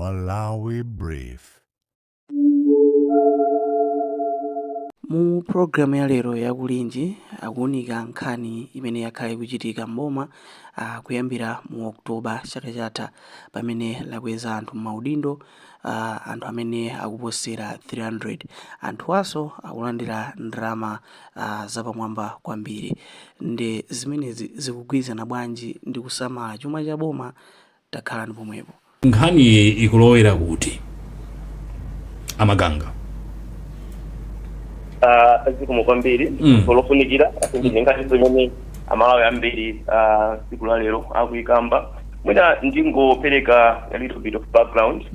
Malawi Brief. Mu programu ya lero ya kulinji akuunika nkhani imene yakhala ikuchitika mboma kuyambira mu Oktoba chaka chatha pamene lakweza anthu m'maudindo anthu amene akuposera 300. Anthuwaso akulandira ndalama zapamwamba kwambiri. Ndi zimenezi zikugwirizana bwanji ndi kusamala chuma cha boma? Takhalani pomwepo. Nkhani ikulowera kuti amaganga zikomo kwambiri polofunikira asindi ngati zimene amalawi ambiri siku la lero akuyikamba. Mwina ndingopereka a little bit of background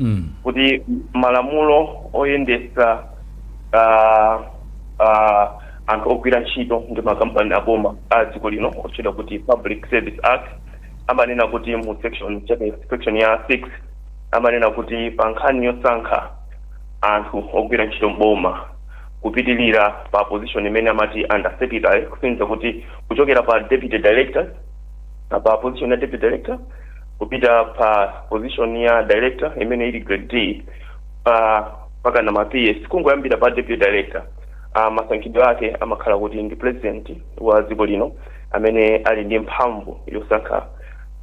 kuti malamulo oyendesa anthu ogwira ntchito ndi makampani aboma a dziko lino otchedwa kuti Public Service Act amanena kuti mu section ya 6 amanena kuti pa nkhani yosankha anthu ogwira ntchito mboma kupitilira pa position imene amati under secretary, kusinza kuti kuchokera pa deputy director pa position ya deputy director kupita pa position ya director imene ili grade D paka na PS kungoyambira pa deputy director. Masankhidwe ake amakhala kuti ndi president wa dziko lino amene ali ndi mphamvu yosankha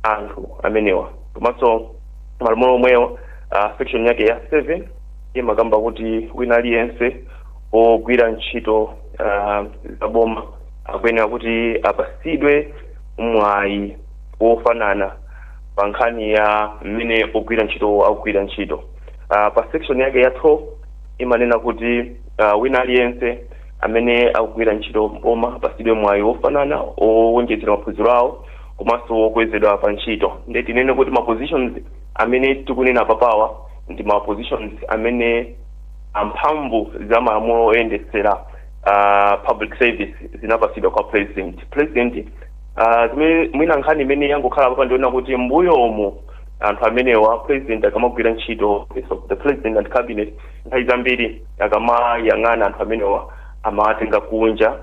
anthu amenewa. Komanso malamulo omwewo section yake ya 7 imakamba kuti wina aliyense ogwira ntchito zaboma akuyenera kuti apasidwe mwayi wofanana pa nkhani ya mmene ogwira ntchito akugwira ntchito. Pa section yake ya 12 imanena kuti wina aliyense amene akugwira ntchito mboma apasidwe mwayi wofanana owonjezera maphunziro awo komanso wokwezedwa pa ntchito. Ndi tinene kuti ma positions amene tikunena papawa ndi ma positions amene mphamvu za malamulo oyendesera public service zinapasidwa kwa president. Mwina nkhani imene yangokhala papa ndiona kuti mbuyomu anthu amenewa president akamagwira ntchito the president and cabinet nthawi zambiri akamayang'ana anthu amenewa amatenga kunja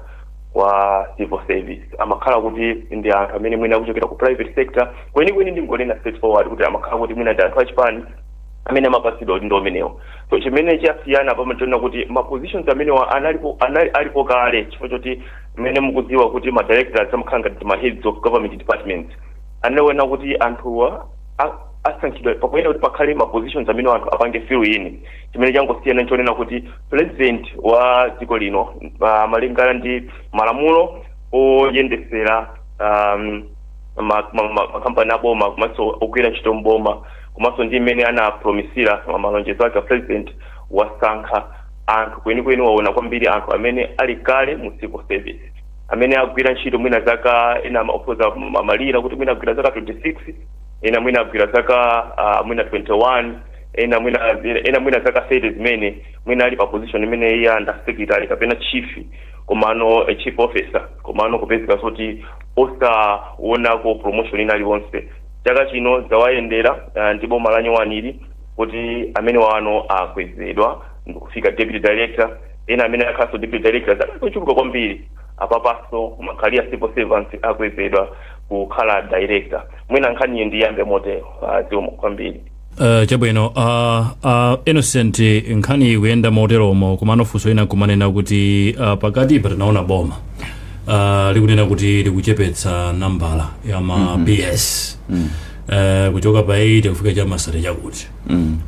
kwa civil service, amakhala kuti ndi anthu amene mwina akuchokera ku private sector kwenikweni ndingonena straightforward kuti amakhala kuti mwina ndi anthu achipani amene amapasidwa ndi amenewo. So chimene chasiyana pa mationa kuti ma positions amenewa alipo kale chifukwa choti mmene mukudziwa kuti ma directors amakhala ngati ma heads of government departments anaona kuti anthuwa asankhidwa pakuyenera kuti pakhale ma positions amene anthu apange fill in. Chimene changosiyana nchonena kuti president wa dziko lino malingana ndi malamulo oyendesera makampani aboma komanso ogwira ntchito mboma komanso ndi mmene anapromisira malonjezo ake president wasankha anthu kwenikweni waona kwambiri anthu amene ali kale mu civil service amene agwira ntchito mwina zaka ena opoza malira kuti mwina agwira zaka 26 ena mwina agwira zaka mwina 21 ena mwina zaka 30 zimene mwina ali pa position imene ya under secretary kapena chief komano chief officer komano kupezeka kuti osaonako promotion ina liwonse. Chaka chino zawayendera ndi boma la Nyuwaniri kuti amene wano akwezedwa ndikufika deputy director ena amene akhaso deputy director zakuchuluka kwambiri apapaso makhalia civil servants akwezedwa kukhala director. Mwina nkhani ndiyambe motero zikomo kwambiri. Chabwino Innocent nkhani kuyenda moteromo kumano funso ina kumanena kuti pakati patinaona boma likunena kuti likuchepetsa nambala ya ma PS kuchoka pa 8 kufika chama sare chakuti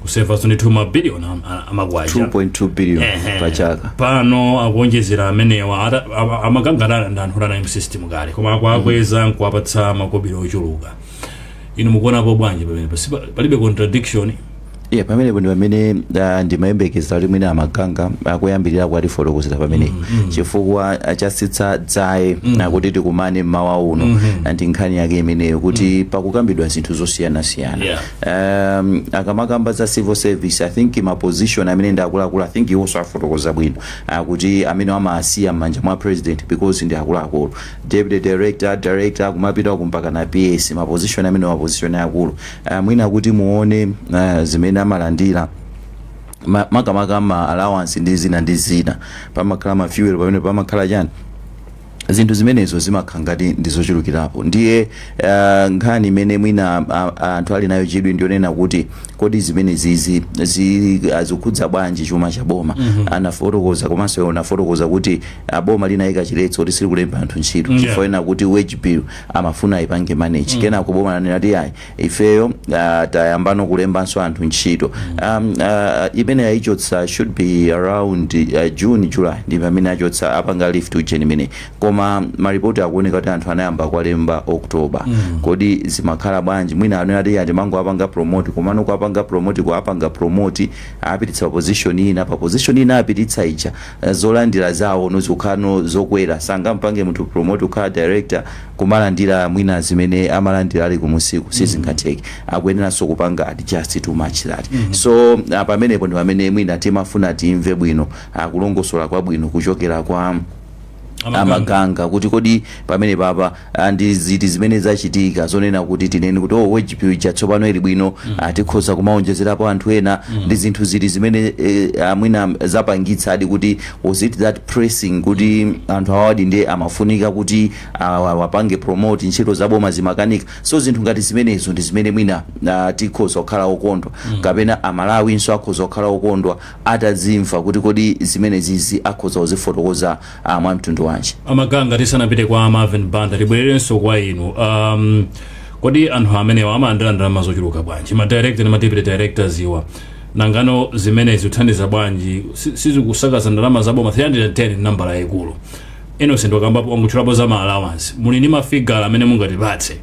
kuseva soni 2 mabilioni amagwaja 2.2 billion pachaka pano akuonjezera amenewa amagangana ndanhulana mu system kale koma akwakweza nkuapatsa makobiro ochuluka. Inu mukuonapo bwanji pamene palibe contradiction? Pamene ndi pamene ndimayembekeza kuti mwina amaganga akuyambirira kwati fotokozera pamene chifukwa chasitsa dzaye kuti tikumane mmawa uno ndi nkhani yake imeneyo kuti pakukambidwa zinthu zosiyana-siyana. Akamakamba za civil service I think ma position amene ndiakuluakulu I think iwonso afotokoza bwino kuti amene amasiya m'manja mwa president because ndi akuluakulu deputy director kumapita kumpaka na PS ma position amene ma position akulu mwina kuti muone zimene amalandira makamaka allowance ndi zina pamakhala ma fuel pamene pamakhala chani zinthu zimenezo zimakhala ngati ndizochulukirapo. Ndiye nkhani imene mwina anthu ali nayo chidwi ndionena kuti kodi zimene zizi azikudza bwanji chuma cha boma. Anafotokoza komanso anafotokoza kuti boma linayika chiletso kuti silikulemba anthu ntchito chifukwa kuti wage bill amafuna ipange manage. Kenako boma lanati ayi ifeyo tayambano kulembanso anthu ntchito. Imene yaichotsa should be around June July ndi pamene achotsa apanga lift ujeni imene, koma maripoti akuoneka kuti anthu anayamba kulemba October. Kodi zimakhala bwanji? Mwina anati ati mango apanga promote komano kuapanga promote kuapanga promote apititsa position ina pa position ina apititsa ija zolandira zawo nozukhano zokwera sangampange munthu promote ukhala director kumalandira mwina zimene amalandira ali kumusiku sizingatheke. Akuyeneranso kupanga adjust too much that. So pamenepo ndi pamene mwina timafuna timve bwino kulongosola kwa bwino kuchokera kwa amaganga kuti kodi pamene papa ndi ziti zimene zachitika zonena kuti tinene kuti wage bill chatsopano ili bwino tikhoza kumaonjezerapo anthu ena ndi zinthu ziti zimene mwina zapangitsa adi kuti was it that pressing kuti anthu awadi ndi amafunika kuti wapange promote ntchito zaboma zimakanika. So zinthu ngati zimenezo ndi zimene mwina tikhoza kukhala okondwa kapena amalawinso akhoza kukhala okondwa atazimva kuti kodi zimene zizi akhoza kuzifotokoza mwa mtundu wanji. Amaganga tisanapite kwa Marvin Banda libwererenso kwa inu. Kodi anthu amene amalandira ndalama zochuluka bwanji, ma director na ma deputy directors iwa nangano zimene zithandiza bwanji sizikusakaza ndalama zaboma 310 nambala yaikulu. Innocent wakambapo wanguchulapo za ma allowance muli ni mafigala amene mungatipatse?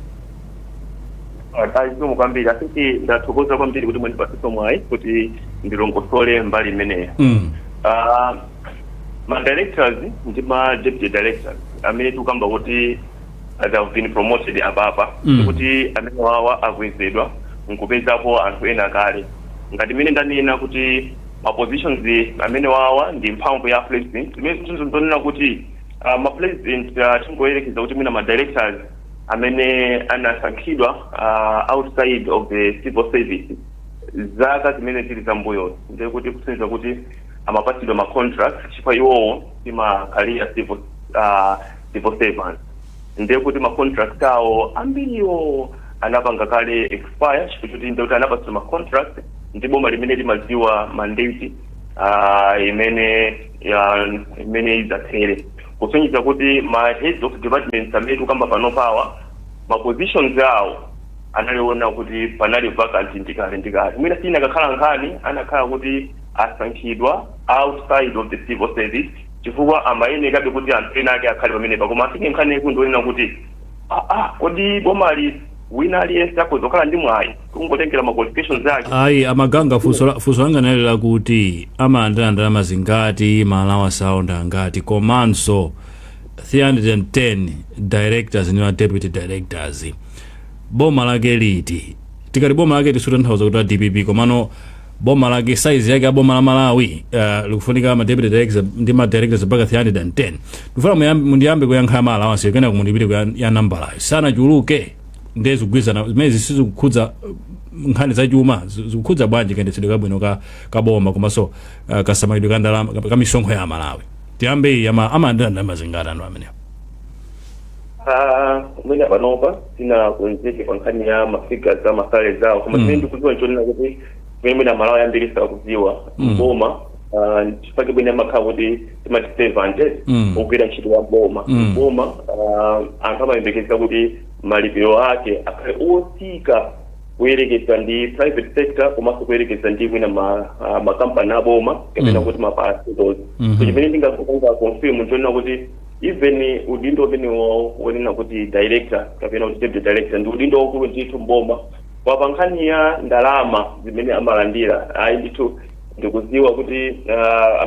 Ayizo mukambira sisi ndathokoza kwambiri kuti mwandipatsa mwayi kuti ndilongosole mbali imeneyo. Ma directors and my deputy directors amene tukamba kuti they have been promoted ababa kuti amene wawa akwezedwa nkupezapo anthu ena kale ngati mene ndanena kuti ma positions amene wawa ndi mphamvu ya president. Imene tunzonena kuti ma president tingoyerekeza kuti mina ma directors amene anasankhidwa outside of the civil service zaka zimene zili zambuyo ndiye kuti kusenza kuti amapatsidwa ma contracts chifukwa iwowo timakhalira civil servants. Ndiye kuti ma contracts awo ambiriwo anapanga kale expire chifukwa kuti ndiye kuti anapatsidwa ma contracts ndi boma limene limadziwa mandate imene izathere kusonyeza kuti ma heads of departments amene tukamba pano pawa ma positions awo analiona kuti panali vacant ndikale mwina sina kakhala nkhani anakhala kuti asankhidwa outside of the civil service chifukwa amayenekabe kuti anthu ena ake akhale pamenepa koma asike nkhani yakundionena kuti kodi bomali wina aliyense akuzokhala ndi mwayi kungotengera ma qualifications ake. Ayi amaganga funso langa nalila kuti amalandira ndalama zingati malawa sound ngati komanso 310 directors ni deputy directors boma lake liti tikati boma lake tisutanthauza kuti DPP komano boma lake size yake boma la Malawi likufunika ma deputy directors ndi ma directors mpaka 310 ndifuna mundiyambe kuyankha mala awasi kena kumundipite ya nambala sana chuluke ndezi kugwizana zimene zisizokukhudza nkhani za chuma zikukhudza bwanji kayendetsedwe kabwino ka boma komanso kasamalidwe ka ndalama ka misonkho ya Malawi. Tiyambe amalandira ndalama zingati anthu amenewo? Mwina panopa sina kuenzeke kwa nkhani ya mafika za masale zao kama zimene ndikuziwa nchonena kuti mwina Malawi yambirisa kuziwa boma chifukwa bwina makhala kuti timati servant ogwira ntchito ya boma anthu amayembekeza kuti malipiro ake akhale otsika kuyerekeza ndi private sector komanso kuyerekeza ndi mwina makampani aboma kapena kuti maparasitos. So chimene ndingakupanga confirm nchonena kuti even udindo umene wonena kuti director kapena kuti deputy director ndi udindo wakulu ndithu mboma kwa nkhani ya ndalama zimene amalandira. Ayi ndithu ndikuziwa kuti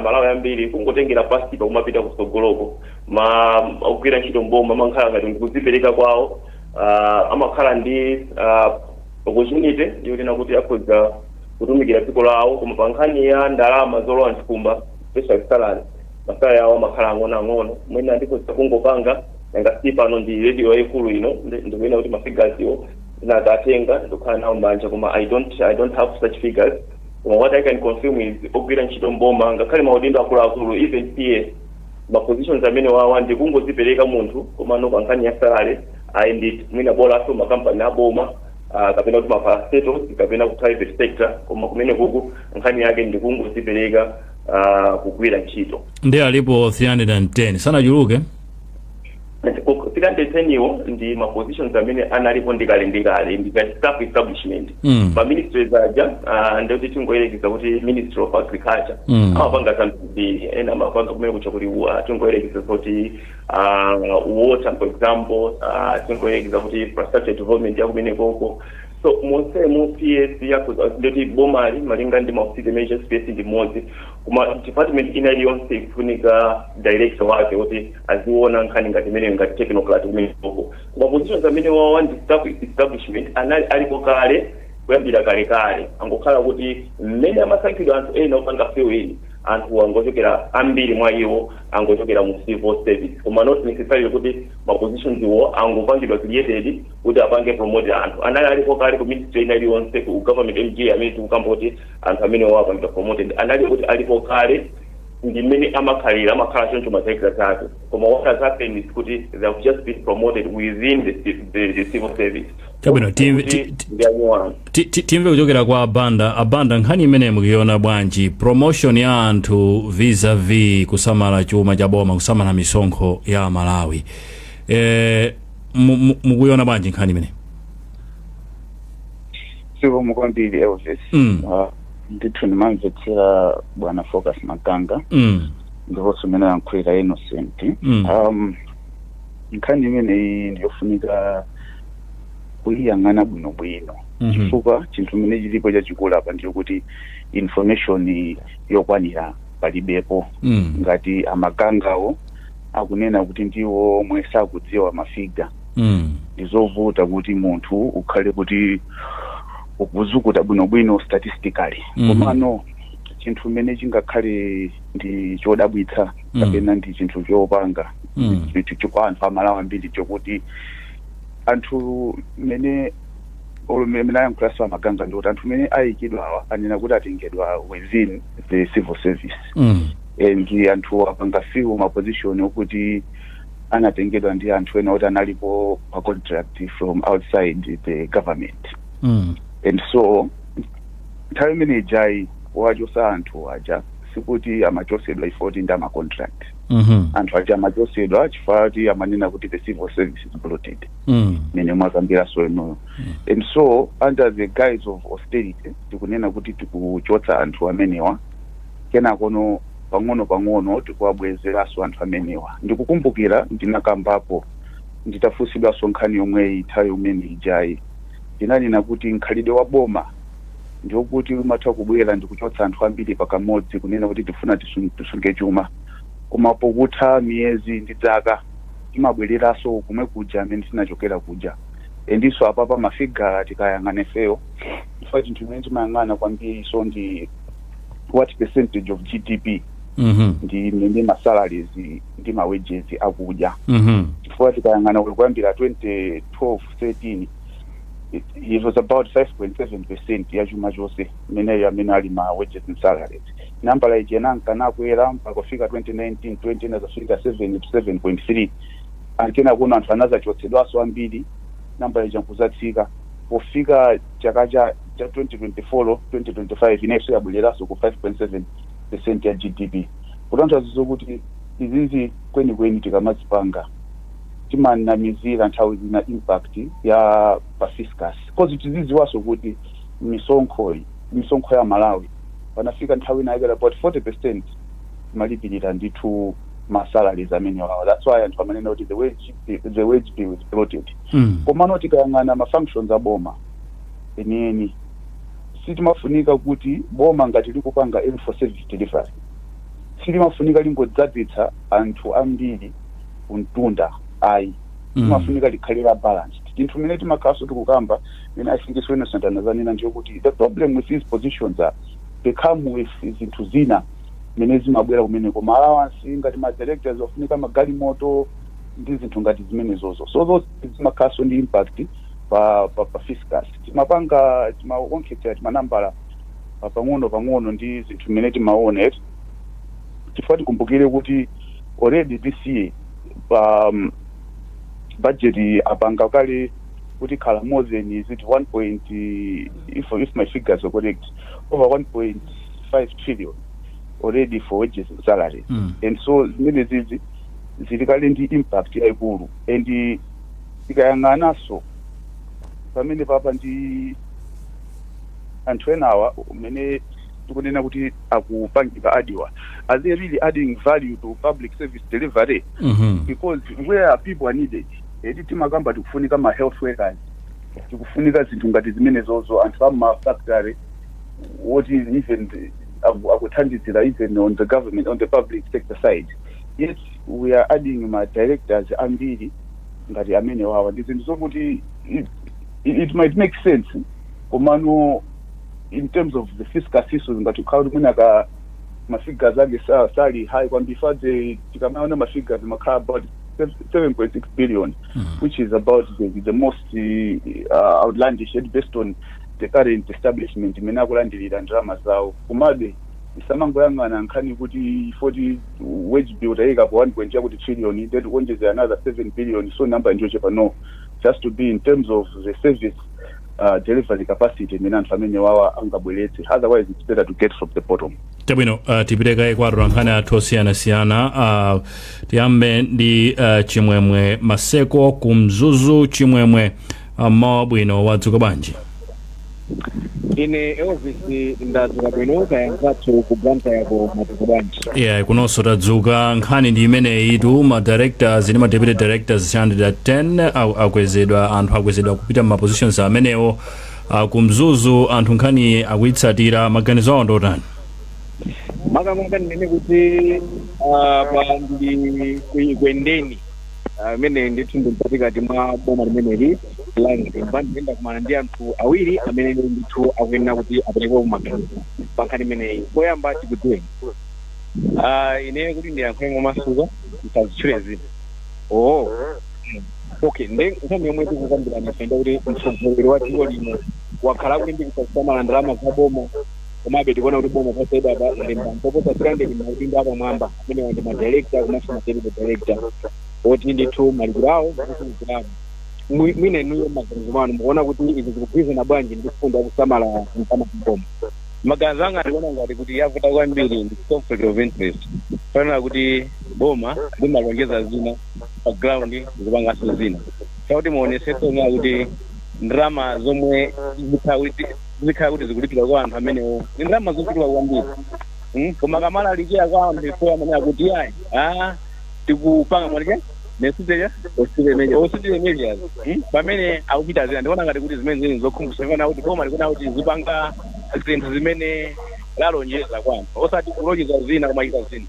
Malawi ambiri kungotengera pasi pa kumapita kusogoloko ogwira ntchito mboma amakhala ngati ndikuzipereka kwawo amakhala ndi opportunity yonena kuti akhoza kutumikira dziko lawo koma pa nkhani ya ndalama zolowa mchikumba special salary masala yawo amakhala ang'onoang'ono. Mwina ndikhoza kungopanga nanga sipano ndi radio yaikulu ino ndikuona kuti mafigures iwo ndinatatenga ndikukhala nawo manja koma I don't have such figures. What I can confirm is ogwira ntchito mboma ngakhale maudindo akuluakulu even PA ma positions amene wawa ndi kungozipereka munthu koma no pa nkhani ya salary ndi mwina bola so makampani aboma kapena kuti maparastatos kapena ku private sector, koma kumene kuku nkhani yake ndi kungozipereka kugwira ntchito. Ndi alipo 310 sanachuluke. 310 iwo ndi ma positions amene analipo ndikale ngati staff establishment pa ministries aja, ndikuti tingoyerekeza kuti Ministry of Agriculture amapanga zambiri, ena amapanga kumene kucha kuti tingoyerekeza kuti water for example, tingoyerekeza kuti infrastructure development ya kumene koko. So monsemo PS yakuza ndoti bomali malinga ndi maofisi major space ndi modzi kuma department ina iliyonse ifunika director wake kuti aziona nkhani ngati imene ngati technocrat kumene koko. Kuma positions amene wawa ndi staff establishment anali alipo kale kuyambira kale angokhala kuti mmene amasankhidwa anthu ena opanga field anthu angochokera ambiri mwa iwo angochokera mu civil service, koma not necessarily kuti ma positions iwo angopangidwa created kuti apange promote anthu anali alipo kale ku ministry ina iliyonse ku government MG amene tikukamba kuti anthu amene wapangidwa promoted anali kuti alipo kale ndi mmene amakhala choncho mazaikira zake, koma what has happened is kuti they have just been promoted within the civil service. Kabino timve kuchokera kwa abanda nkhani imene mukuiona bwanji promotion ya anthu vis-a-vis kusamala chuma cha boma, kusamala misonkho ya Malawi, mukuiona bwanji nkhani imene? Sivo mukwambiri Elvis. Ndithu ndimamvetsera bwana Focus Maganga ndipo sumene yankhulira Innocent. Nkhani imene ndiyofunika kuyiyang'ana bwinobwino chifukwa chinthu chimene chilipo chachikulu apa ndiyo kuti information yokwanira palibepo. Ngati amagangawo akunena kuti ndiwo omwe sakudziwa mafiga, ndizovuta kuti munthu ukhale kuti ukuzukuta bwinobwino statistically. Komano chinthu chimene chingakhale ndi chodabwitsa kapena ndi chinthu chopanga chikwa anthu amalawi ambiri chokuti anthu mene ayankhulaso amaganga ndi kuti anthu mene ayikidwawa anena kuti atengedwa within the civil service, and anthu apanga few ma position okuti anatengedwa ndi anthu ena kuti analipo pa contract from outside the government. And so nthawi imene ijayi wachosa anthu aja sikuti amachosedwa ifoti ndi ama-contract. Anthu aja amachosedwa chifukwa kuti amanena kuti the civil service is bloated, mene mwakambira so enoyo. And so under the guise of austerity tikunena kuti tikuchotsa anthu amenewa, kenakono pang'ono tikuwabwezeraso anthu amenewa. Ndikukumbukira ndinakambapo nditafusidwaso nkhani yomwe nthawi imene ijayi ndinanena kuti nkhalidwe wa boma ndiokuti umatha kubwera ndikuchotsa anthu ambiri pakamodzi kunena kuti tifuna tisunge chuma, koma pokutha miyezi ndi zaka timabwereraso kumwe kuja amene tinachokera kuja. Endiso apapa mafiga tikayang'ana feyo chifukwa chinthu chimene timayang'ana kwambiri so ndi what percentage of GDP ndi ma salaries ndi ma wages akuja. Chifukwa tikayang'ana kuyambira 2012-13 it was about 5.7% ya chuma chose imene amene ali ma wages and salaries. Nambala ijena nkanakwera mpaka kufika 2019-20 nazafika 7.3, ankena kuna anthu anazachotsedwaso ambiri, nambala ija nkuzatsika pofika chaka cha 2024-2025 inenso yabwereraso ku 5.7% ya GDP. Kutanthauza kuti izizi kwenikweni tikamazipanga timanamizira nthawi zina impact ya fiscus, because tizidziwaso kuti misonkho ya Malawi panafika nthawi inayikira about 40% malipirira ndithu ma salaries amene wawo. That's why anthu amanena kuti the wage bill is bloated. Komano tikayang'ana ma functions aboma enieni sitimafunika kuti boma ngati likupanga for service delivery sitimafunika lingodzadzitsa anthu ambiri kuntunda ayi. Timafunika likhalira balanced. Chinthu chimene timakhaso tikukamba mene I think so Innocent anazanena ndiyo kuti the problem with these positions are they come with zinthu zina mene zimabwera kumene koma allowance ngati ma directors ofunika magalimoto ndi zinthu ngati zimene zozo, so those zimakhaso ndi impact pa fiscus. Timawonkhetera timanambala pang'ono ndi zinthu mene timaona chifukwa tikumbukire kuti already this year budget apanga kale kuti khala more than is it 1 point if my figures are correct, over 1.5 trillion already for wages and salaries. And so zimene zizi zilikali ndi impact yaikulu, and tikayang'anaso pamene papa ndi anthu enawa umene tikunena kuti akupangika adiwa, are they really adding value to public service delivery? Because where people are needed, timakamba tikufunika ma health workers, tikufunika zinthu ngati zimene zozo, anthu ama factory, what is even akuthandizira even on the government, on the public sector side. Yet we are adding my directors ambiri ngati amene wawa ndi zinthu zokuti it might make sense komano in terms of the fiscal system ngati ukhala kuti mwina mafigures ake sali high kwambiri fadze tikamaona mafigures makhala about 7.6 billion, which is about the most outlandish based on the current establishment imene akulandirira ndalama zawo. Komabe isamangoyang'ana nkhani kuti 40 wage bill tayika po 1.2 trillion, then onjeza another 7 billion, so number ndio chepa. No, just to be in terms of the service delivery capacity imene anthu amene wawa angabweretse, otherwise it's better to get from the bottom. Tabwino, tipiteka kwa nkhani athu osiyanasiyana. Tiyambe ndi Chimwemwe Maseko kumzuzu. Chimwemwe, mawa bwino, wadzuka bwanji? Ine ofisi ndadzuka bwino, kayanzathu ku branta yako madzuka bwanji? Yeah, kunonso tadzuka. Nkhani ndi imeneyi tu ma directors ndi ma deputy directors 110 akwezedwa, anthu akwezedwa kupita ma positions amenewo kumzuzu. Anthu nkhani akuitsatira, maganizo awo ndotani? Makamaka ndine kuti pa ndi kwendeni amene ndithu ndikupatikati mwa boma limeneli langa ndiyenda kumana ndi anthu awiri amene ndithu akuyenera kuti aperekepo maganizo pa nkhani imeneyi. Poyamba tikudziweni, ine kuti ndiyankhe masuka ndisazitchule zina. Okay, nkhani yomwe tikukambirana fenda kuti mtsogoleri wa dziko lino wakhala kulimbikitsa kusamala ndalama za boma, komabe tikuona kuti boma pasayida apa lemba mpoposa 300 maudindo apa mwamba amene ndi madirector komanso material director oti ndithu malikirawo zikuzilamu. Mwina inuyo maganizo manu mukuona kuti izi zikugwirizana bwanji ndi fundo yakusamala mkama kuboma? Maganizo anga ndikuona ngati kuti yavuta kwambiri ndi conflict of interest. Fanana kuti boma limalongeza zina pa ground zikupanganso zina. Sauti muoneseso nga kuti ndalama zomwe zikhala kuti zikulipira kwa anthu amenewo ndi ndalama zochuluka kwambiri. Koma kamala alikia kwa anthu ifo amene akuti ayi tikupanga mwalike nesiteja ositile measures pamene akupita zina. Ndikuona ngati kuti zimene zili zokhumbusa ifana kuti boma likuona kuti zipanga zinthu zimene lalonjeza kwa anthu osati kulonjeza zina kumachita zina.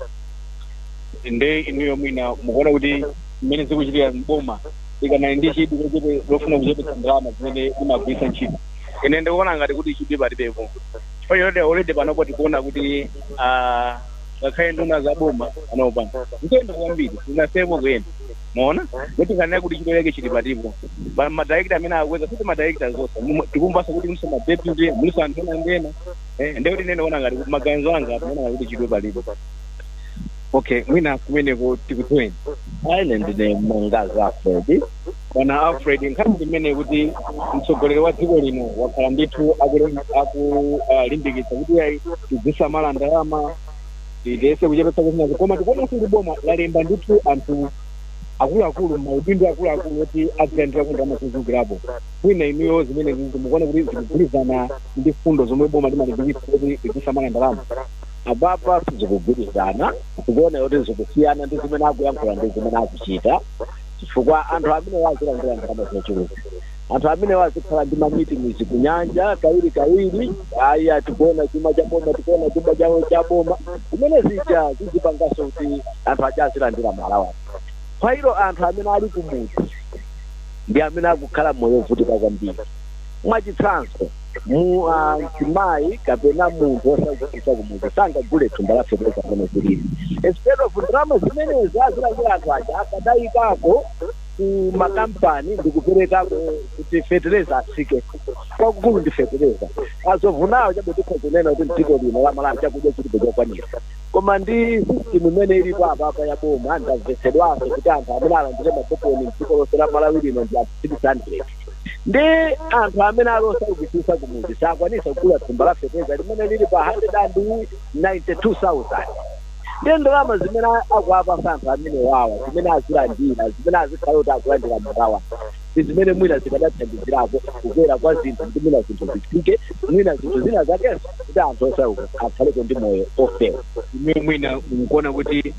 Nde inuyo mwina mukuona kuti mmene zikuchitika boma ikana ndi chidwi lofuna kuchepetsa ndalama zimene imagwiritsa ntchito. Ine ndikuona ngati kuti chidwi palibepo. Chifukwa already panopo tikuona kuti ngakhale nduna za boma anopanga nkuyenda kwambiri zinasepo kuyenda. Maona kuti kanena kuti chidwi chili patipo madirector amene akweza kuti madirector zonse tikumvanso kuti muliso madeputy muliso anthu ena nde kuti ine ndikuona ngati maganizo anga tikuona kuti chidwi palipo. Okay, mwina kumeneko tikudziweni. Ine ndine Mongazi Alfred. Bwana Alfred, nkhani imene kuti mtsogoleri wa dziko lino wakhala ndithu akulimbikitsa kuti ayi tizisamala ndalama tidese kuchepetsa zinazo, koma tikuonanso kuti boma lalemba ndithu anthu akuluakulu maudindo akuluakulu kuti azilandira ku ndalama zochulukirapo. Mwina inuyo zimene mukuona kuti zikugwirizana ndi fundo zomwe boma limalimbikitsa kuti tizisamala ndalama? Ababa zikugwirizana, tikuona kuti zikusiyana ndi zimene akuyankhula ndi zimene akuchita, chifukwa anthu amene wazilandira ndalama zochuluka, anthu amene wazikhala ndi mameetings kunyanja kawiri aya tikuona chuma cha boma, tikuona chuma cha boma, zimene zija zizipanganso kuti anthu aja azilandira malawa. Kwa hilo anthu amene ali kumuti ndi amene akukhala moyo ovutika kwambiri. Mwachitsanzo mchimayi kapena munthu osachitisa kumuti sangagule thumba la fetereza pamene zilili. Instead of ndalama zimenezi azilandira anthu aja akadayikako ku makampani ndikupereka kuti fetereza asike kwakukulu ndi fetereza azovunawo chabe tikhozonena kuti mdziko lino lamalani chakudya chilipo chokwanira. Koma ndi system imene ilipo apa ya boma ndamvetsedwanso kuti anthu amene alandire mabokoni mdziko lonse la Malawi lino ndi 600. ndi anthu amene alosa kupitisa kumudzi sakwanisa kugula thumba la fertilizer limene lili pa 192,000 ndi ndalama zimene akuwapasa anthu amene wawa zimene azilandira zimene azikhala kuti akulandira murawa ndi zimene mwina zikadathandizirako kukwera kwa zinthu ndi mwina zinthu zifike mwina zinthu zina zakenso kuti anthu osauka akhaleko ndi moyo ofewa. imwe mwina mukuona kuti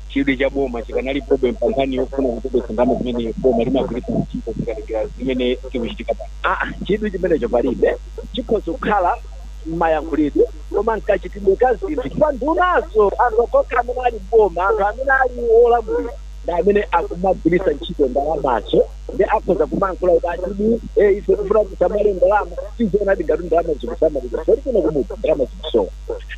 chidwi cha boma chikanali problem pa nkhani yofuna kutebesa ndalama zimene boma limagwiritsa ntchito zikatekera zimene zikuchitika pano. chidwi chimenecho palibe chikhoza kukhala m'mayankhulidwe koma nkachitidwe ka zinthu chifukwa ndunazo anthu okokha amene ali boma anthu amene ali olamulira ndi amene akumagwiritsa ntchito ndalamazo ndi akhoza kumankhula kuti achidi ife tifuna kusamale ndalama tizoonadi ngati ndalama zikusamalira soli kuno kumudzi ndalama zikusowa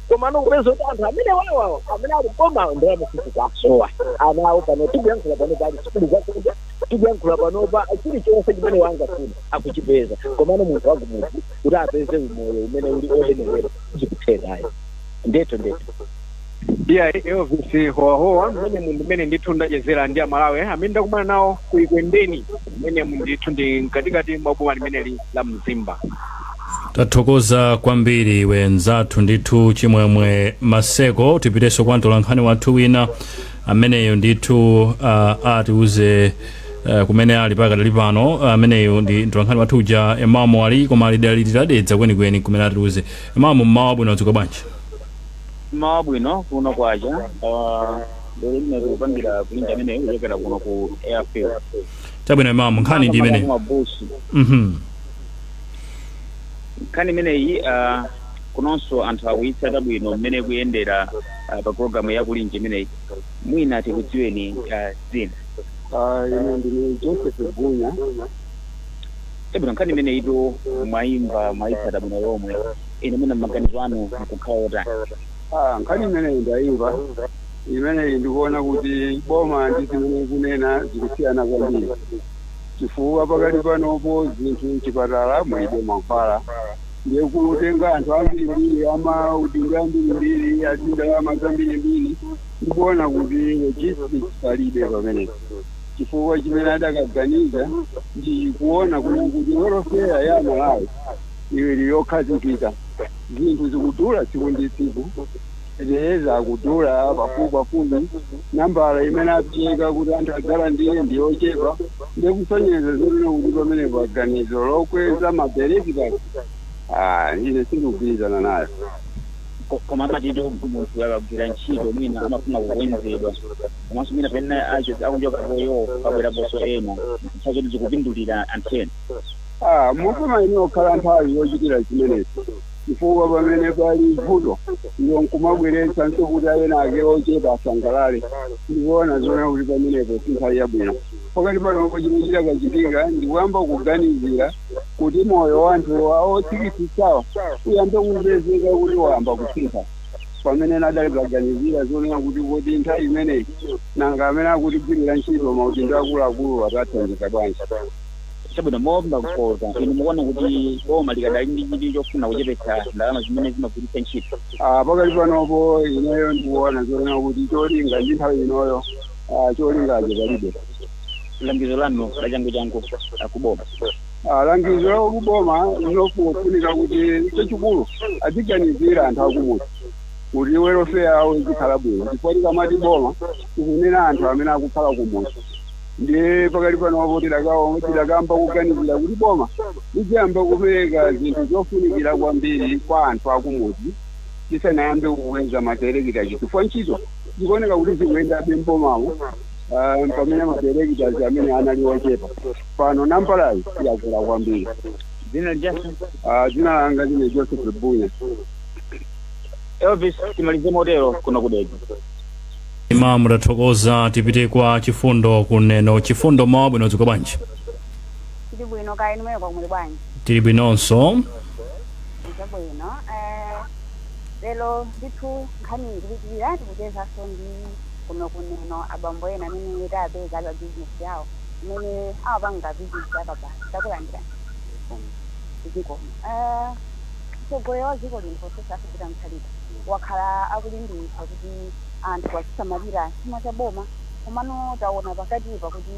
koma kupeza kuti anthu amene wawawa amene ali boma ndalama zikusowa ana awo pano tikuyankhula panopa ali sikulu zakudya tikuyankhula panopa chilichonse chimene wangafuna akuchipeza komano munthu wakumudzi kuti apeze umoyo umene uli oyenera zikuthekayo ndeto iya Elvis howahowa mmene ndithu ndachezera ndi amalawi amene ndakumana nawo ku Ikwendeni mmene ndithu ndi mkatikati mwa boma limeneli la Mzimba. Tathokoza kwambiri iwe nzathu ndithu Chimwemwe Maseko. Tipitenso kwa mtolankhani wathu wina ameneyo ndithu atiuze kumene ali pakadali pano ameneyo ndi mtolankhani wathu uja Emamo ali koma lidadedza kwenikweni kumene atiuze. Emamo mmawa abwino wadzuka bwanji? Mmawa abwino kuno kwacha lero ine tikupambira kulinja ameneyo kuchokera kuno ku airfield. Chabwino Emamo nkhani ndi imene nkhani imeneyi kunonso anthu akuitsa chabwino mmene kuyendera pa programu ya kulinja imeneyi mwina tikudziweni zina. Ine ndine Joseph Gunya. Chabwino nkhani imeneyi ito mwayitsata bwino yomwe ine mwina maganizo anu mkukhala otani? Nkhani imeneyi ndayimva imeneyi ndikuona kuti boma ndi zimene kunena zikusiyana kwambiri chifukwa pakati panopo zinthu mchipatala mwaibe mankhwala ndiye kutenga anthu ambirimbiri amaudindo ambirimbiri atindalama zambirimbiri ndikuona kuti logistics palibe pamenepo chifukwa chimene adakaganiza ndi kuona kuti welfare ya Malawi iwe liyokhazikika zinthu zikudula tsiku ndi tsiku leza kudula pafupi nambala imene apika kuti anthu adzalandire ndiyochepa ndikusonyeza zolino kuti pamene paganizo lokweza mapereki pasi ine sindikugwirizana nayo. Koma amatitu munthu akagwira ntchito mwina amafuna kukwenzedwa komanso mwina pene akunjoka poyo pabwera boso ena nsazoti zikupindulira anthu ena. mufuna ine okhala nthawi yochitira chimenechi chifukwa pamene pali vuto ndiyo nkumabweretsa nsokuti ayena ake ochepa asangalale ndikuona zona kuti pamenepo sinkhali yabwino pakati panopo chimene chitakachitika ndikuyamba kuganizira kuti moyo wa anthu otsikisisawa uyambe kupezeka kuti wayamba kusintha pamene nadakaganizira zonena kuti nthawi imeneyi nanga amene akutigwirira ntchito maudindo akuluakulu atathandiza bwanji. Chabwino momba kupoza inu mukuona kuti boma likadali ndi chidwi chofuna kuchepetsa ndalama zimene zimagwiritsa ntchito. Pakati panopo ineyo ndikuona zonena kuti cholinga ndi nthawi inoyo cholingacho palibe. Langizo lanu lachangu akuboma. Langizo la kuboma linofunika kuti chachikulu aziganizira anthu akumudzi kuti welfare yawo izikhala bwino chifukwa tikamati boma tikunena anthu amene akukhala kumudzi. Ndiye pakati panopo tidakamba kuganizira kuti boma liziyamba kupereka zinthu zofunikira kwambiri kwa anthu akumudzi tisanayambe kukweza materekita chifukwa ntchito zikuoneka kuti zikuyendabe mbomamo pamene materekitazi amene anali ochepa pano nambalayi yakula kwambiri. Dzina langa ndine Joseph Bunya. Elvis timalize motero kuno kudedi. Imamu tathokoza tipite kwa Chifundo kuneno. Chifundo mmawa abwino wadzuka bwanji? Tili bwino kaya nimene kwa muli bwanji? Tili bwinonso. Bwino lero ndithu nkhani ndikuchitira tikuchezaso ndi kuno kuneno abambo ena amene tapeza ali pa bizinesi yawo amene amapanga bizinesi yakabasi takulandira ziko mtsogoleri wa ziko lino South Africa mthalika wakhala akulimbikitsa kuti anthu azisamalira chuma cha boma komano taona pakatipa kuti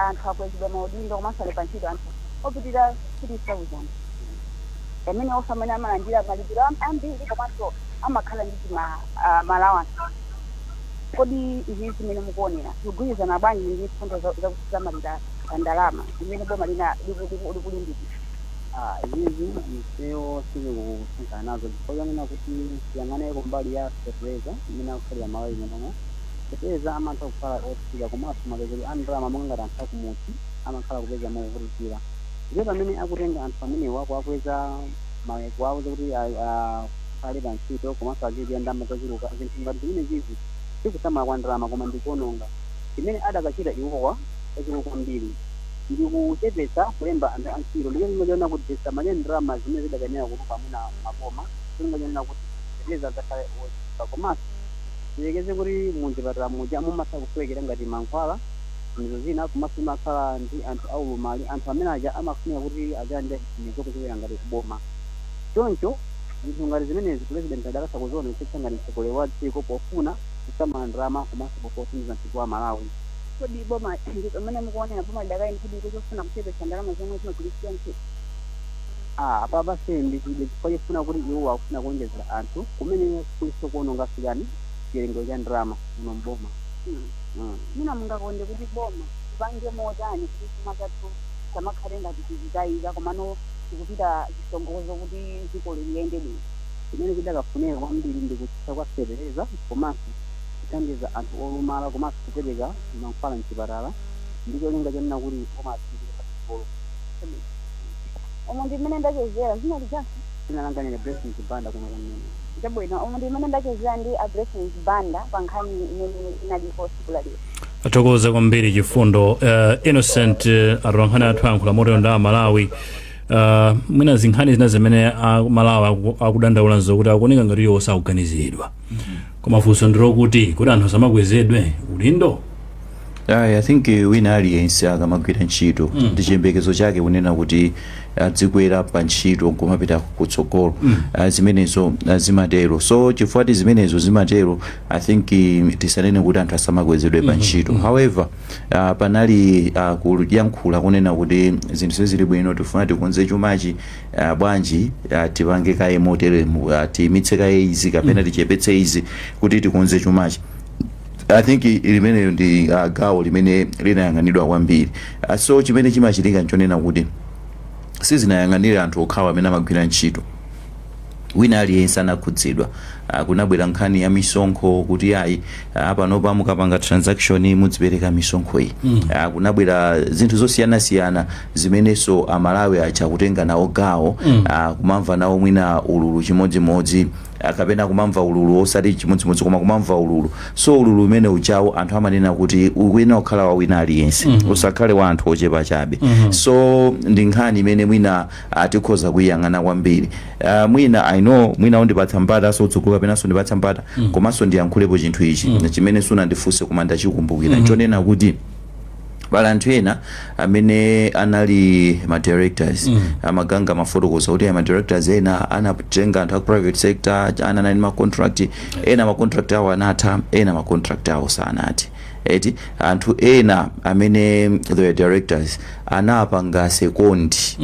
anthu akwezedwa maudindo komanso ali pa ntchito anthu opitirira 3000 amene osamene amalandira malipiro ambiri komanso amakhala ndi malawansi. Kodi izi zimene mukuonera zikugwirizana bwanji ndi mfundo zakusamalira ndalama zimene boma likulimbikitsa? Izi ifeyo sizikusinthana nazo chifukwa chanena kuti tiyang'aneko mbali ya fertilizer imene akukhalira malawi imeneyo. Fertilizer amantha kukhala otsika komanso mapezero a ndalama mongati anthu akumuti amakhala kupeza movutikira. Ndiye pamene akutenga anthu amenewo akuakweza mayeso awo kuti akhale pa ntchito komanso azidya ndalama zachuluka. Zinthu ngati zimene zizi sikusamala kwa ndalama koma ndikuononga imene adakachita iwowa zachuluka kwambiri ndikuchepetsa kulemba anthu antchito. Ndiye ndingaona kuti tisamalire ndalama zimene zidakanena kuti pamuna maboma ndingaona kuti fertilizer zakhale otsika komanso tilekeze kuti muzipatala muja mumasa kuswekera ngati mankhwala mizo zina komanso imakhala ndi anthu aulumali anthu amene aja amafunira kuti ajande mizokuchokera ngati kuboma. Choncho zinthu ngati zimenezi president adakasa kuziona isetsa ngati mtsogoleri wa dziko pofuna kusamala ndalama komanso posindikiza mdziko wa Malawi. Kodi boma amene mukuonera boma lidakayi kuti kuchofuna kuchepetsa ndalama zomwe zimagwiritsidwa ntchito? Apa basi ndichide chifukwa chofuna kuti iwo akufuna kuonjezera anthu kumene kuliso kuononga sikani chiwerengero cha ndalama muno mboma. Mina mungakonde kuti boma lipange motani kuti chuma chathu chamakhale ngati chizitayiza komano tikupita chisongozo kuti dziko liyende bwino. Chimene chidakafuneka kwambiri ndikutsitsa kwa fertilizer komanso kuthandiza anthu olumala komanso kupereka mankhwala mchipatala ndicho linga chanena kuti boma asikira patsogolo. Omwe ndimene ndachezera zinali chasi inalanganira blessings banda kuno kumene chabwino. Omwe ndimene ndachezera ndi a blessings banda pa nkhani imene inalipo tsiku la lero. Atokoza kwambiri chifundo. Innocent atolankhani athu ankhula motero nda Malawi. Mwina zinkhani zina zimene Malawi akudandaula zokuti akuoneka ngati iwo sakuganiziridwa koma funso ndilokuti kuti anthu asamakwezedwe udindo. I think wina aliyense akamagwira ntchito ndi chiyembekezo chake kunena kuti adzikwera pa ntchito kumapita kutsogolo. Zimenezo zimatero. So chifukwa zimenezo zimatero I think tisanene kuti anthu asamakwezedwe pa ntchito. However panali kuyankhula kunena kuti zinthu zili bwino tifuna tikonze chumachi bwanji tipange kaye moteremu timitse kaye izi kapena tichepetse izi kuti tikonze chumachi. I think limene ndi gawo limene linayang'anidwa kwambiri. So chimene chimachitika nchonena kuti sizinayang'anire anthu okhawa amene amagwira ntchito. Wina aliyense anakhudzidwa. Kunabwera nkhani ya misonkho kuti ayi panopa mukapanga transaction mudzipereka misonkho iyi. Kunabwera zinthu zosiyana-siyana zimenenso Amalawi achakutenga nawo gawo kumamva nawo mwina ululu chimodzimodzi kapena kumamva ululu osati chimodzimodzi koma kumamva ululu. So ululu umene uchawo anthu amanena kuti wina okhala wa wina aliyense usakhale wa anthu ochepa chabe. So ndi nkhani imene mwina tikhoza kuyang'ana kwambiri. Mwina I know mwina ondipatsa mpata so tsogolo kapena so ndipatsa mpata komanso ndiyankhulepo chinthu ichi chimene suna ndifunse koma ndachikumbukira nchonena kuti pala anthu ena amene anali ma directors amaganga mafotokoza kuti ma directors ena anatenga anthu a private sector anali ma contract ena ma contract awo anatha ena ma contract awo sanati. Eti anthu ena amene the directors anapanga sekondi.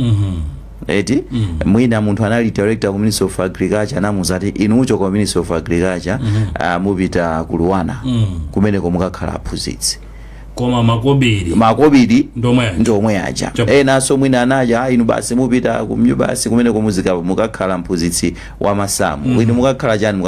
Eti mwina munthu anali director ku Ministry of Agriculture anamuzati inu ucho ku Ministry of Agriculture mupita ku Luwana kumene komukakhala aphunzitsi. Koma makobiri ndomwe aja. Ena so mwina anaja inu basi mupita kumnyumba kumene komuzika mukakhala mphunzitsi wa masamu. Inu mukakhala chani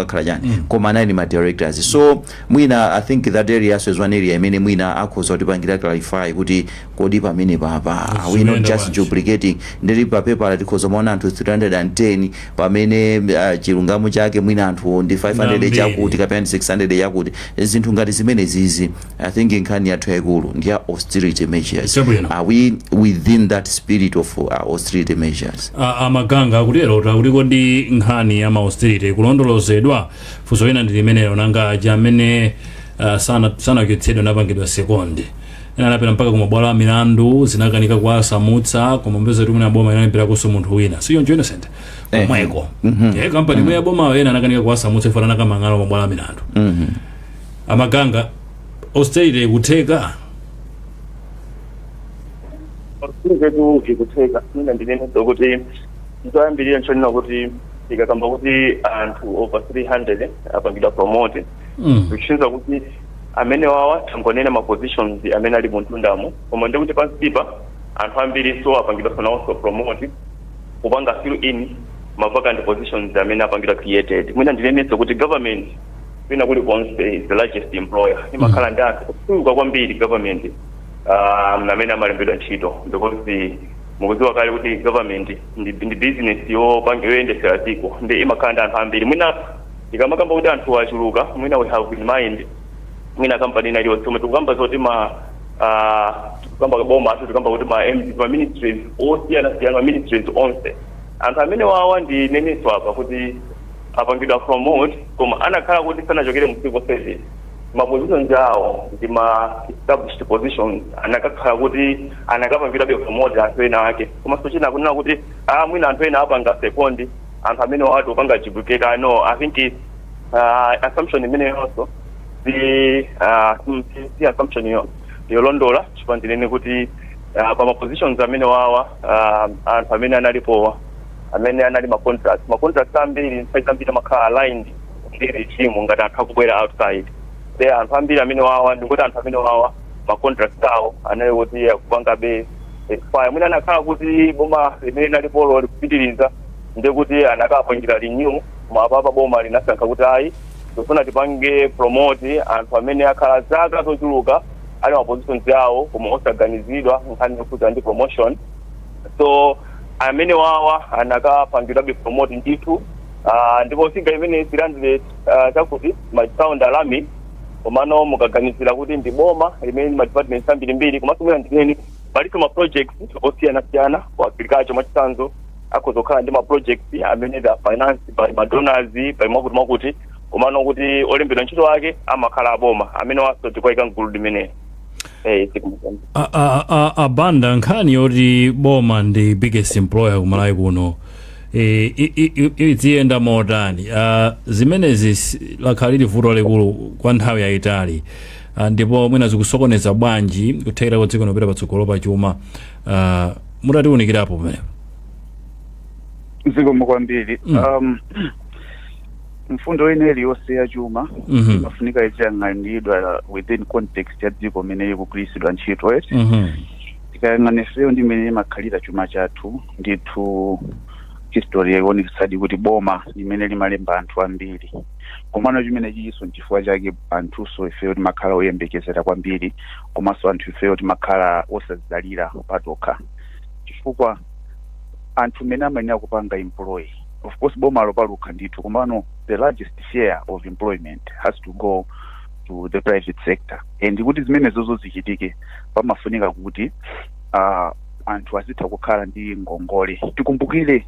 koma anali ma directors. So mwina I think that area is one area imene mwina akhoza kutipangira clarify kuti kodi pamene papa we not just duplicating ndili pa paper la tikhoza maona anthu 310 pamene chilungamo chake mwina anthu ndi 500 chakuti kapena 600 chakuti. Zinthu ngati zimene zizi I think nkhani yathu yaikulu ndi austerity measures. Are we within that spirit of austerity measures? Amaganga akutero kuti kodi nkhani ya austerity kulondolozedwa funso ina ndi limenelo nanga aja amene sanachotsedwa napangidwa sekondi ena anapita mpaka kumabwalo a milandu zinakanika kuwasamutsa koma mbeza kuti mwina boma inapitirakonso munthu wina siyo njo Innocent omweko kampani imwe ya boma ena anakanika kuwasamutsa ifana nakamang'alo mabwalo a milandu. Amaganga austerity kutheka zetu ikutheka mina ndinenso kuti ntoyambirira nchonena kuti ikakamba kuti anthu over 300 apangidwa promote kuchinza kuti amene wawa tangonena ma positions amene ali muntundamo koma ndikuti pansipa anthu ambiri so apangidwa sonawonso promote kupanga fill in ma vacant positions amene apangidwa created. Mwina ndinenso kuti government pina kuli konse is the largest employer imakhala ndi anthu kusuka kwambiri government amene amalembedwa ntchito because mukuziwa kale kuti government ndi business yoyendesera dziko ndi imakhala ndi anthu ambiri. Mwina ikamakamba kuti anthu achuluka mwina we have in mind mwina kampani ina iliyonse somwe tikukamba zoti tikukamba boma tikukamba kuti ma ministries osiyana ministries onse anthu amene wawa ndi nenenso apa kuti apangidwa promote koma anakhala kuti sanachokere mu civil service ma positions awo ndi ma established positions anakakhala kuti anakapangidwa promote anthu ena ake koma sochina kunena kuti mwina anthu ena apanga second anthu amene watu opanga duplicate. No, I think it's assumption imene yonso the assumption yolondola chipandinene kuti pa ma positions amene wawa anthu amene analipowa amene anali ma contracts ambiri nsaiambiri makhala aligned ndi regime ngati anthu akubwera outside there anthu ambiri amene wawa ndikuti anthu amene wawa ma contracts awo anali kuti akupanga be expire mwina anakhala kuti boma limene nalipolo likupitiriza ndikuti anakapangira renew mapapa boma linasankha kuti ayi tofuna tipange promote anthu amene akhala zaka zochuluka ali ma positions yawo koma osaganizidwa nkhani yokuti ndi promotion. So amene wawa anakapangidwa promote ndithu ndipo singa imene silandire chakuti masound alarming komano mukaganizira kuti ndi boma limene ma departments ambiri komanso mwina ndineni paliso ma projects osiyana kwa agriculture machitsanzo akozokhala ndi ma projects amene the finance by ma donors by makuti komano kuti olembedwa ntchito ake amakhala aboma amene waso tikoyika mgulu limene abanda nkhani yoti boma ndi biggest employer kumalawi kuno iziyenda motani zimenezi lakhala lili vuto likulu kwa nthawi yayitali ndipo mwina zikusokoneza bwanji kuthekera kwa dziko lopita patsogolo pa chuma mutatiunikirapo pamene zikomo kwambiri mfundo ineyi yonse ya chuma imafunika ichiyang'anidwa within context ya dziko limene likugwiritsidwa ntchito tikayang'ana ifeyo ndi imene imakhalira chuma chathu ndithu history yaionetsadi kuti boma limene limalemba anthu ambiri komano chimene chiso nchifukwa chake anthuso ifeyo timakhala oyembekezera kwambiri komanso anthu ifeyo timakhala osazidalira patokha chifukwa anthu mene amayenera kupanga employ. Of course boma lopalukha ndithu komano the largest share of employment has to go to the private sector and kuti zimene zozo zichitike pamafunika kuti anthu azitha kukhala ndi ngongole. Tikumbukire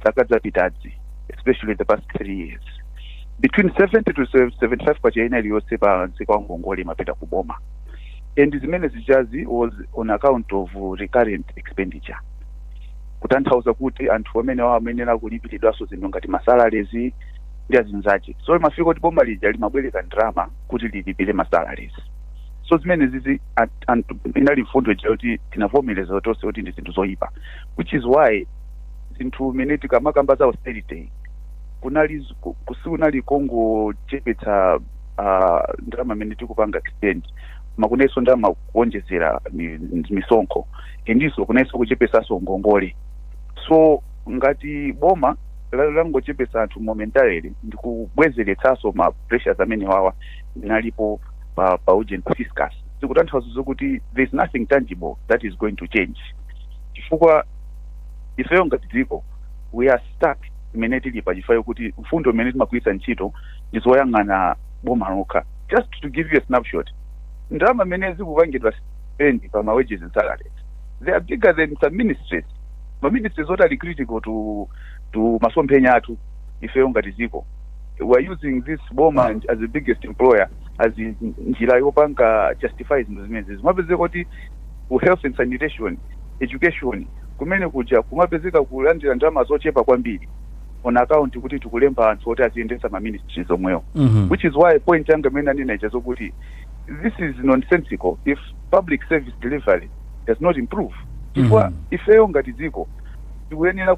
zaka zapitazi especially the past 3 years between 70 to 75 kwacha ina iliyonse pa nzika wa ngongole imapita kuboma and zimene zichazi was on account of recurrent expenditure kutanthauza kuti anthu amene amenera kulipiridwaso zinthu ngati masalaries ndi azinzache so imafika kuti boma lija limabwereka ndalama kuti lilipire masalaries. So zimene zizi inali mfundo kuti tinavomereza tonse kuti ndi zinthu zoyipa which is why zinthu mene tikamakamba za austerity kunali kongochepetsa ndalama mene tikupanga extend makunaiso ndalama kuonjezera misonkho endiso kunaiso kuchepesaso ngongole. So ngati boma langochepesa anthu momentarily ndikubwezeretsaso ma pressures amene wawa nalipo pa urgent fiscus zikutanthauza kuti there is nothing tangible that is going to change chifukwa ifeyo ngati dziko we are stuck imene tili pa chifukwa kuti mfundo imene timagwiritsa ntchito ndizoyang'ana boma lokha. Just to give you a snapshot ndalama imene zikupangidwa spend pa ma wages and salaries they are bigger than some ministries. Ma ministries what are critical to masomphenya athu ifeyo ngati dziko. We are using this boma as the biggest employer as njira yopanga justify zinthu zimene zimapezeka kuti health and sanitation education kumene kuja kumapezeka kulandira ndalama zochepa kwambiri on account kuti tikulemba anthu oti aziyendesa ma ministries omwewo which is why point yanga imene ndinaita zokuti this is nonsensical if public service delivery does not improve chifukwa ifeyo ngati dziko tikuyenera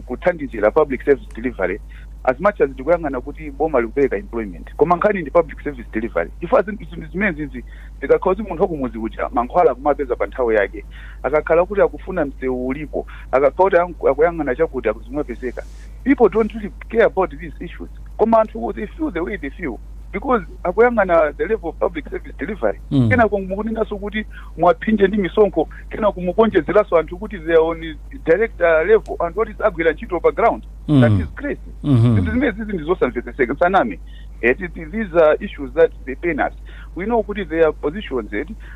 kuthandizira public service delivery as much as tikuyang'ana kuti boma likupereka employment koma nkhani ndi public service delivery chifukwa zinthu zimene zizi zikakhala kuti munthu wakumuzi kuja mankhwala kumapeza pa nthawi yake akakhala kuti akufuna msewu ulipo akakhala kuti akuyang'ana chakuti akuzimapezeka. People don't really care about these issues koma anthu they feel the way they feel because akuyang'ana the level of public service delivery kena kumukunenaso kuti mwaphinje ndi misonkho kena kumukonjezeraso anthu kuti they are on director level and what is agwira ntchito pa ground. That is crazy. Zinthu zimene zizi ndizosamvetseseka sanami. These are issues that they pain us. We know kuti there are positions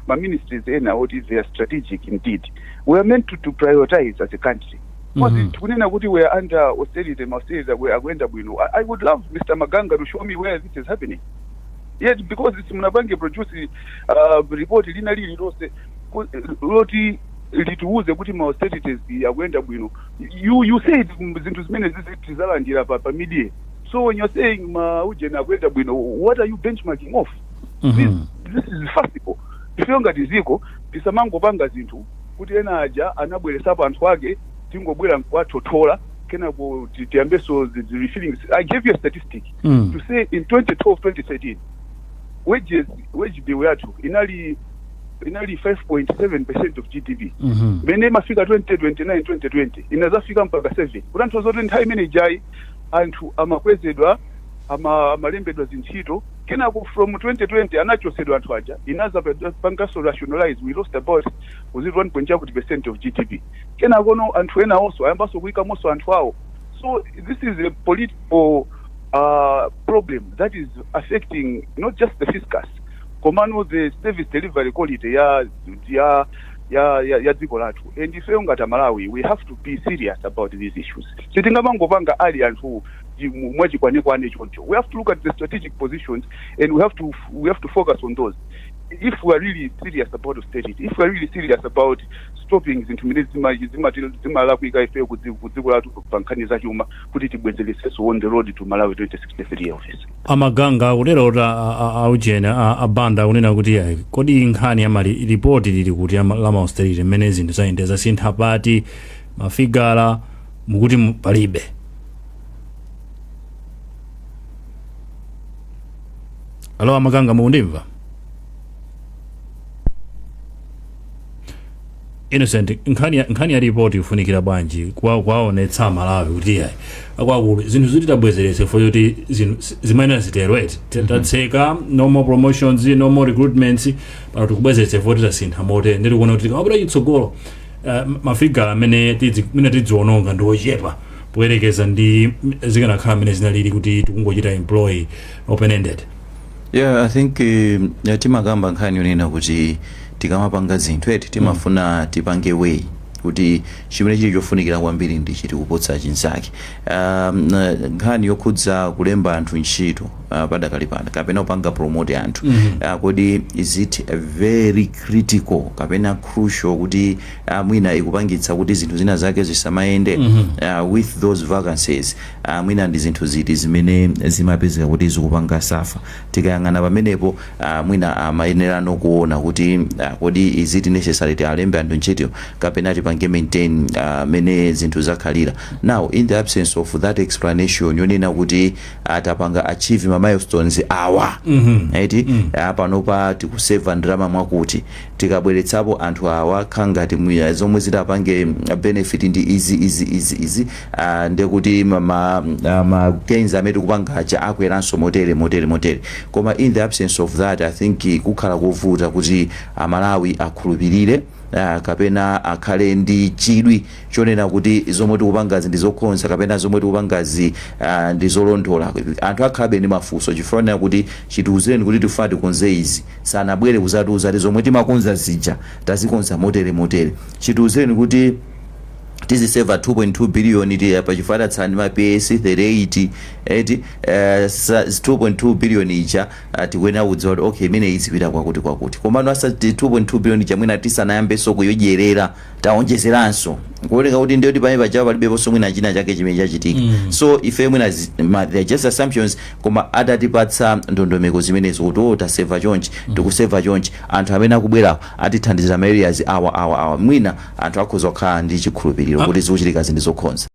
ma ministries ena what is they are strategic indeed. We are meant to prioritize as a country. Kunena kuti we are under austerity we are going bwino. I would love Mr. Maganga to show me where this is happening. Yet because it's munabange produce report lina lili lose loti lituuze kuti ma austerities yakwenda bwino. You said zinthu zimene zizalandira pa media. So when you're saying ma ujena yakwenda bwino, what are you benchmarking off? This is farcical. Ifyonga tiziko tisamangopanga zinthu kuti ena aja anabweresapo anthu ake tingobwera nkwatothola kena ku tiyambeso the refilling. I gave you a statistic to say in 2012-2013 wage bill yathu inali 5.7% of GDP. Mene mafika 2029-2020 inazafika mpaka 7. Kuti anthu azoti nthawi imene ijayi anthu amakwezedwa amalembedwa zintchito kena from 2020 anachosedwa anthu aja inaza pangaso rationalize we lost about 1.2% of GDP kena kono anthu ena also ayambaso kuika moso anthu awo. So this is a political problem that is affecting not just the fiscus komano the service delivery quality ya dziko lathu. And ifeyo ngati Malawi we have to be serious about these issues. Sitingamangopanga ali anthu mwachikwane choncho. We have to look at the strategic positions and we have to focus on those. If we are really serious about austerity, if we are really serious about stopping zinthu mene zimalakwika ifeyo kudziko lathu pankhani zachuma kuti tibwezeleseso on the road to Malawi 2063 office. Amaganga akutera kuti aujena abanda kunena kuti kodi nkhani ya ripoti lili kuti la austerity mmene zinthu zayendeza sintha pati mafigala mukuti palibe. Alo Amaganga mukundimva? Innocent nkhani ya report ifunikira bwanji kwaonetsa Malawi kuti yayi akwakulu zinthu ziti tabwezerese for yoti zimayenera ziterwe tatseka no more promotions no more recruitments para tikubwezerese for tasintha mote ndiri kuona kuti kamapita chitsogolo mafigala amene tidziononga ndi ochepa poyerekeza ndi zikanakhala amene zinalili kuti tikungochita employee open ended. Yeah, I think timagamba nkhani yonena kuti tikamapanga zinthu timafuna tipange way kuti chimene chili chofunikira kwambiri ndi chiti kupotsa chinzake. Nkhani yokhudza kulemba anthu ntchito padakali pano kapena upanga promote anthu kodi is it very critical kapena crucial kuti mwina ikupangitsa kuti zinthu zina zake zisamayende with those vacancies mwina ndi zinthu ziti zimene zimapezeka kuti zikupanga safa. Tikayang'ana pamenepo mwina amayenera nokuona kuti kodi is it necessary to alembe anthu ntchito kapena tipange maintain mene zinthu zakhalira. Now in the absence of that explanation yonena kuti atapanga achieve milestones awa panopa tikuseva ndrama mwakuti tikabweretsapo anthu awa khangati zomwe zitapange benefit ndi easy ndekuti ma gains amene tikupanga acha akweranso motere koma in the absence of that I think kukhala kuvuta kuti Amalawi akhulupirire kapena akhale ndi chidwi chonena kuti zomwe tikupangazi ndi zokhonza kapena zomwe tikupangazi ndi zolondola. Anthu akhabe ndi mafunso chifukwa kuti chitiuzireni kuti tifuna tikonze izi sanabwere kuzatiuza zomwe timakonza zija tazikonza motere chitiuzireni kuti tiziseva 2.2 billion iti pachifata tsani ma PS 38 2.2 billion ija tikwena udzola okay mine izipita kwakuti komano asa 2.2 billion ija mwina tisanayambe soko yodyerera taonjezeranso nkuoneka kuti ndiyo pamene pajawa palibeponso mwina china chake chimene chachitika so ife mwina they're just assumptions koma atatipatsa ndondomeko zimenezo kuti taseva chonchi tikuseva chonchi anthu amene akubwerawo atithandizira ma areas awa mwina anthu akhoza kukhala ndi chikhulupiriro kuti zikuchitika zinthu zokhonza.